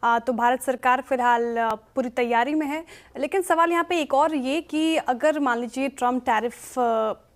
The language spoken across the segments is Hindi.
तो भारत सरकार फिलहाल पूरी तैयारी में है। लेकिन सवाल यहाँ पे एक और ये कि अगर मान लीजिए ट्रम्प टैरिफ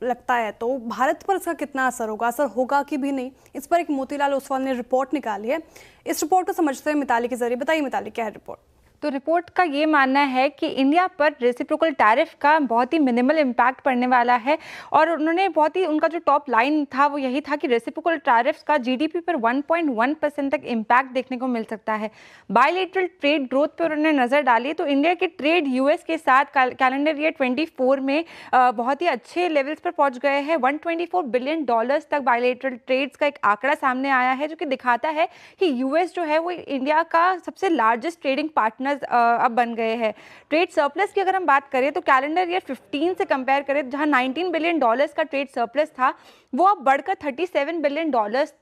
लगता है तो भारत पर इसका कितना असर होगा कि भी नहीं। इस पर एक मोतीलाल ओसवाल ने रिपोर्ट निकाली है। इस रिपोर्ट को समझते हैं मिताली के जरिए। बताइए मिताली, क्या है रिपोर्ट? तो रिपोर्ट का ये मानना है कि इंडिया पर रेसिप्रोकल टैरिफ का बहुत ही मिनिमल इम्पैक्ट पड़ने वाला है और उन्होंने बहुत ही उनका जो टॉप लाइन था वो यही था कि रेसिप्रोकल टैरिफ का जीडीपी पर 1.1% तक इम्पैक्ट देखने को मिल सकता है। बायलैटरल ट्रेड ग्रोथ पर उन्होंने नज़र डाली तो इंडिया के ट्रेड यूएस के साथ कैलेंडर ईयर 24 में बहुत ही अच्छे लेवल्स पर पहुंच गए हैं। $124 बिलियन तक बायलैटरल ट्रेड्स का एक आंकड़ा सामने आया है, जो कि दिखाता है कि यूएस जो है वो इंडिया का सबसे लार्जेस्ट ट्रेडिंग पार्टनर अब बन गए हैं। ट्रेड सरप्लस की अगर हम बात करें तो कैलेंडर ईयर 15 से कंपेयर करें, जहां $19 बिलियन का ट्रेड सरप्लस था, वो अब बढ़कर $37 बिलियन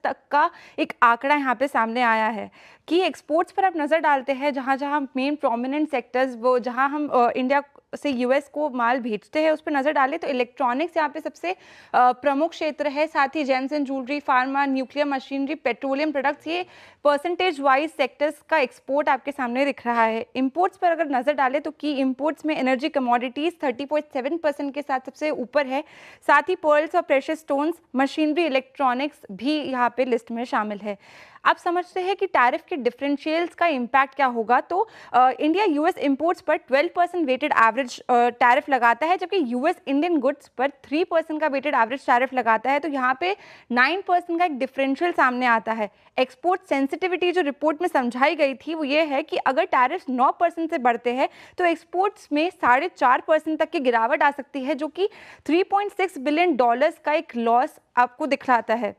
तक का एक आंकड़ा यहाँ पे सामने आया है। कि एक्सपोर्ट्स पर आप नज़र डालते हैं, जहाँ जहाँ मेन प्रोमिनेंट सेक्टर्स वो जहाँ हम इंडिया से यूएस को माल भेजते हैं उस पर नज़र डालें तो इलेक्ट्रॉनिक्स यहाँ पे सबसे प्रमुख क्षेत्र है। साथ ही gems and jewellery, pharma, nuclear machinery, petroleum products, ये परसेंटेज वाइज सेक्टर्स का एक्सपोर्ट आपके सामने दिख रहा है। इंपोर्ट्स पर अगर नज़र डालें तो की इंपोर्ट्स में एनर्जी कमोडिटीज़ 30.7% के साथ सबसे ऊपर है। साथ ही पर्ल्स और प्रेशियस स्टोन्स, मशीनरी, इलेक्ट्रॉनिक्स भी यहाँ पे लिस्ट में शामिल है। आप समझते हैं कि टैरिफ के डिफरेंशियल्स का इम्पैक्ट क्या होगा। तो इंडिया यूएस इंपोर्ट्स पर 12% वेटेड एवरेज टैरिफ लगाता है, जबकि यूएस इंडियन गुड्स पर 3% का वेटेड एवरेज टैरिफ लगाता है। तो यहाँ पे 9% का एक डिफरेंशियल सामने आता है। एक्सपोर्ट सेंसिटिविटी जो रिपोर्ट में समझाई गई थी वो ये है कि अगर टैरिफ 9% से बढ़ते हैं तो एक्सपोर्ट्स में 4.5% तक की गिरावट आ सकती है, जो कि $3.6 बिलियन का एक लॉस आपको दिखलाता है।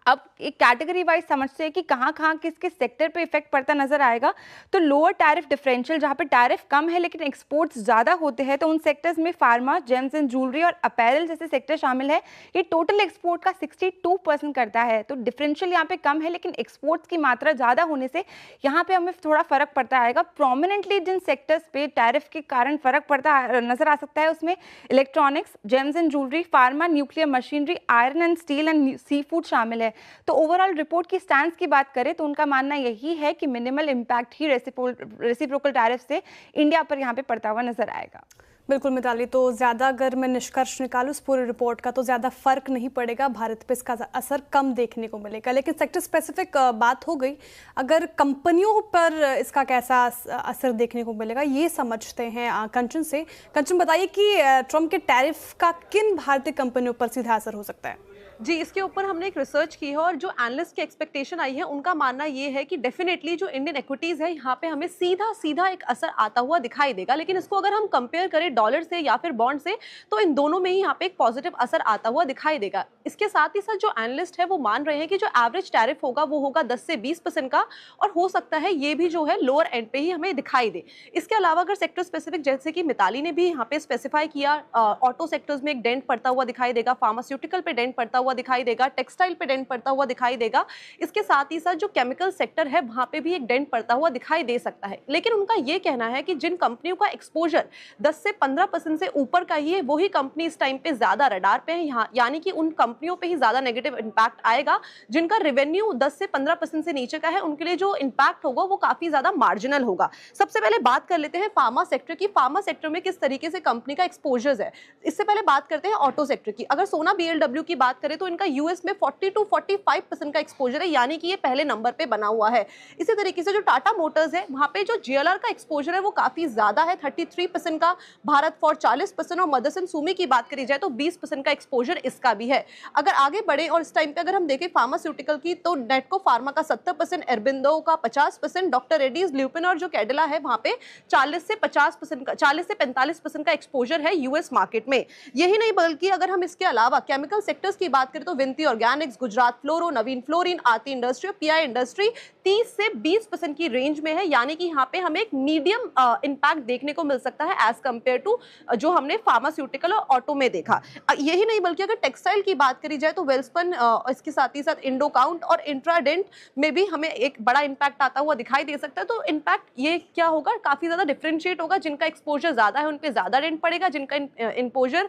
अब एक कैटेगरी वाइज समझते हैं कि कहाँ कहाँ किस किस सेक्टर पे इफेक्ट पड़ता नजर आएगा। तो लोअर टैरिफ डिफरेंशियल, जहाँ पे टैरिफ कम है लेकिन एक्सपोर्ट्स ज़्यादा होते हैं, तो उन सेक्टर्स में फार्मा, जेम्स एंड ज्वेलरी और अपैरल जैसे सेक्टर शामिल है। ये टोटल एक्सपोर्ट का 62% करता है। तो डिफरेंशियल यहाँ पे कम है लेकिन एक्सपोर्ट्स की मात्रा ज़्यादा होने से यहाँ पे हमें थोड़ा फर्क पड़ता आएगा। प्रोमिनेंटली जिन सेक्टर्स पे टैरिफ के कारण फर्क पड़ता नजर आ सकता है उसमें electronics, gems and jewellery, pharma, nuclear machinery, iron and steel and seafood शामिल है। तो ओवरऑल रिपोर्ट की स्टैंड की बात करें तो उनका मानना यही है कि minimal impact he reciprocal tariff से इंडिया पर यहाँ पे पड़ता हुआ नजर आएगा। बिल्कुल मिताली, तो ज़्यादा अगर मैं निष्कर्ष निकालूँ इस पूरी रिपोर्ट का तो ज़्यादा फर्क नहीं पड़ेगा, भारत पे इसका असर कम देखने को मिलेगा। लेकिन सेक्टर स्पेसिफिक बात हो गई, अगर कंपनियों पर इसका कैसा असर देखने को मिलेगा ये समझते हैं कंचन से। कंचन, बताइए कि ट्रम्प के टैरिफ का किन भारतीय कंपनियों पर सीधा असर हो सकता है? जी, इसके ऊपर हमने एक रिसर्च की है और जो एनालिस्ट की एक्सपेक्टेशन आई है उनका मानना ये है कि डेफिनेटली जो इंडियन इक्विटीज़ है यहाँ पे हमें सीधा सीधा एक असर आता हुआ दिखाई देगा। लेकिन इसको अगर हम कंपेयर करें डॉलर से या फिर बॉन्ड से तो इन दोनों में ही यहाँ पे एक पॉजिटिव असर आता हुआ दिखाई देगा। इसके साथ ही साथ जो एनालिस्ट है वो मान रहे हैं कि जो एवरेज टैरिफ होगा वो होगा 10 से 20% का, और हो सकता है ये भी जो है लोअर एंड पे ही हमें दिखाई दे। इसके अलावा अगर सेक्टर स्पेसिफिक, जैसे कि मिताली ने भी यहाँ पे स्पेसिफाई किया, ऑटो सेक्टर्स में एक डेंट पड़ता हुआ दिखाई देगा, फार्मास्यूटिकल पे डेंट पड़ता हुआ दिखाई देगा, टेक्सटाइल पे डेंट पड़ता हुआ दिखाई देगा। इसके साथ ही साथ जो केमिकल सेक्टर है वहां पे भी एक डेंट पड़ता हुआ दिखाई दे सकता है। लेकिन उनका ये कहना है कि जिन कंपनियों का एक्सपोजर 10 से 15% से ऊपर का ही है वही कंपनी इस टाइम पे ज्यादा रडार पे है, यहाँ यानी कि उन कंपनियों पे ही ज्यादा नेगेटिव इंपैक्ट आएगा। जिनका रेवेन्यू 10 से 15% से नीचे का है उनके लिए जो इंपैक्ट होगा वो काफी ज्यादा मार्जिनल होगा। सबसे पहले बात कर लेते हैं फार्मा सेक्टर की। फार्मा सेक्टर में किस तरीके से कंपनी का एक्सपोजर है, इससे पहले बात करते हैं ऑटो सेक्टर की। अगर सोना BLW की बात करें तो इनका यूएस में 40 to 45% का एक्सपोजर है, यानी कि ये पहले नंबर पे बना हुआ है। इसी तरीके से जो टाटा मोटर्स है वहां पे जो JLR का एक्सपोजर है वो काफी ज्यादा है, 33% का, भारत फॉर 40%, और मदरसन सुमी की बात करी जाए तो 20% का एक्सपोजर इसका भी है। अगर आगे बढ़े और इस टाइम पे अगर हम देखें फार्मास्यूटिकल की तो नेटको फार्मा का 70%, एरबिंदो का 50%, डॉक्टर रेड्डीज, ल्यूपिन और जो कैडिला है वहां पे 40 से 45% का एक्सपोजर है यूएस मार्केट में। यही नहीं बल्कि अगर हम इसके अलावा केमिकल सेक्टर्स की बात करें तो विनती ऑर्गेनिक्स, गुजरात फ्लोरो, नवीन फ्लोरिन, आरती इंडस्ट्री, PI इंडस्ट्री 30 से 20% की रेंज में है, यानी कि यहाँ पे हमें एक मीडियम इंपैक्ट देखने को मिल सकता है एज कंपेयर टू जो हमने फार्मास्यूटिकल और ऑटो में देखा। यही नहीं बल्कि अगर टेक्सटाइल की बात करी जाए तो वेल्सपन, इसके साथ ही साथ इंडोकाउंट और इंट्राडेंट में भी हमें एक बड़ा इंपैक्ट आता हुआ दिखाई दे सकता है। तो इनपैक्ट ये क्या होगा, काफी ज्यादा डिफरेंशिएट होगा। जिनका एक्सपोजर ज्यादा है उन पे ज्यादा डेंट पड़ेगा, जिनका एक्सपोजर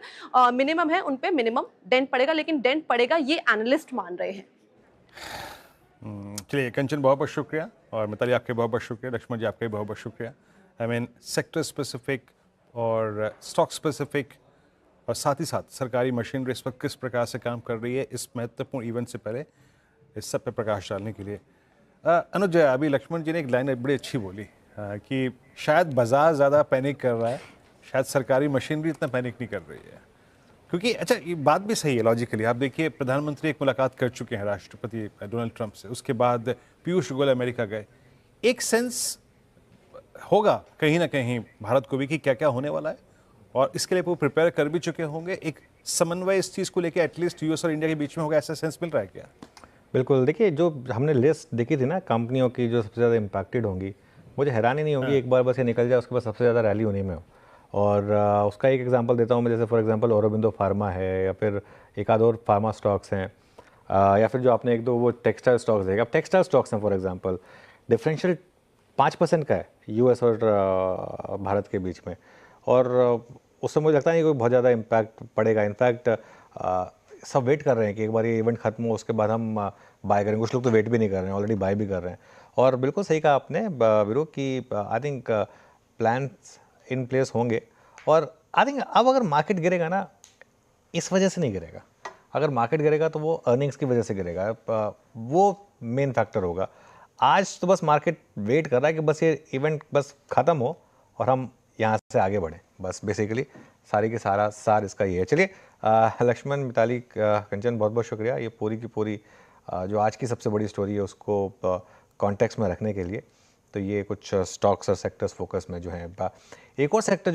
मिनिमम है उन पे मिनिमम डेंट पड़ेगा, लेकिन डेंट पड़ेगा ये एनालिस्ट मान रहे हैं। चलिए कंचन, बहुत बहुत शुक्रिया, और मिताली आपके बहुत बहुत शुक्रिया, लक्ष्मण जी आपका भी बहुत बहुत शुक्रिया। आई मीन सेक्टर स्पेसिफिक और स्टॉक स्पेसिफिक और साथ ही साथ सरकारी मशीनरी इस वक्त किस प्रकार से काम कर रही है, इस महत्वपूर्ण इवेंट से पहले इस सब पे प्रकाश डालने के लिए अनुज, अभी लक्ष्मण जी ने एक लाइन बड़ी अच्छी बोली कि शायद बाजार ज़्यादा पैनिक कर रहा है, शायद सरकारी मशीनरी इतना पैनिक नहीं कर रही है। क्योंकि अच्छा, ये बात भी सही है लॉजिकली। आप देखिए, प्रधानमंत्री एक मुलाकात कर चुके हैं राष्ट्रपति डोनाल्ड ट्रंप से, उसके बाद पीयूष गोयल अमेरिका गए। एक सेंस होगा कहीं ना कहीं भारत को भी कि क्या क्या होने वाला है, और इसके लिए वो प्रिपेयर कर भी चुके होंगे। एक समन्वय इस चीज़ को लेकर एटलीस्ट यूएस और इंडिया के बीच में होगा, ऐसा सेंस मिल रहा है क्या? बिल्कुल, देखिए जो हमने लिस्ट देखी थी ना कंपनियों की जो सबसे ज़्यादा इम्पैक्टेड होंगी, मुझे हैरानी नहीं होगी एक बार बस ये निकल जाए उसके बाद सबसे ज़्यादा रैली होने में हो। और उसका एक एग्जांपल देता हूँ मैं, जैसे फॉर एग्जांपल औरोबिंदो फार्मा है, या फिर एक आध और फार्मा स्टॉक्स हैं, या फिर जो आपने एक दो वो टेक्सटाइल स्टॉक्स देगा। अब टेक्सटाइल स्टॉक्स हैं फॉर एग्जांपल, डिफरेंशियल 5% का है यूएस और भारत के बीच में, और उससे मुझे लगता नहीं कोई बहुत ज़्यादा इम्पैक्ट पड़ेगा। इनफैक्ट सब वेट कर रहे हैं कि एक बार ये इवेंट खत्म हो उसके बाद हम बाय करेंगे। कुछ लोग तो वेट भी नहीं कर रहे हैं, ऑलरेडी बाय भी कर रहे हैं। और बिल्कुल सही कहा आपने वीरू कि I think plans in place होंगे, और आई थिंक अब अगर मार्केट गिरेगा ना, इस वजह से नहीं गिरेगा। अगर मार्केट गिरेगा तो वो अर्निंग्स की वजह से गिरेगा, वो मेन फैक्टर होगा। आज तो बस मार्केट वेट कर रहा है कि बस ये इवेंट बस ख़त्म हो और हम यहाँ से आगे बढ़ें, बस बेसिकली सारी के सारा सार इसका ये है। चलिए लक्ष्मण, मिताली, कंचन, बहुत बहुत शुक्रिया ये पूरी की पूरी जो आज की सबसे बड़ी स्टोरी है उसको कॉन्टेक्स्ट में रखने के लिए। तो ये कुछ स्टॉक्स और सेक्टर्स फोकस में जो है, एक और सेक्टर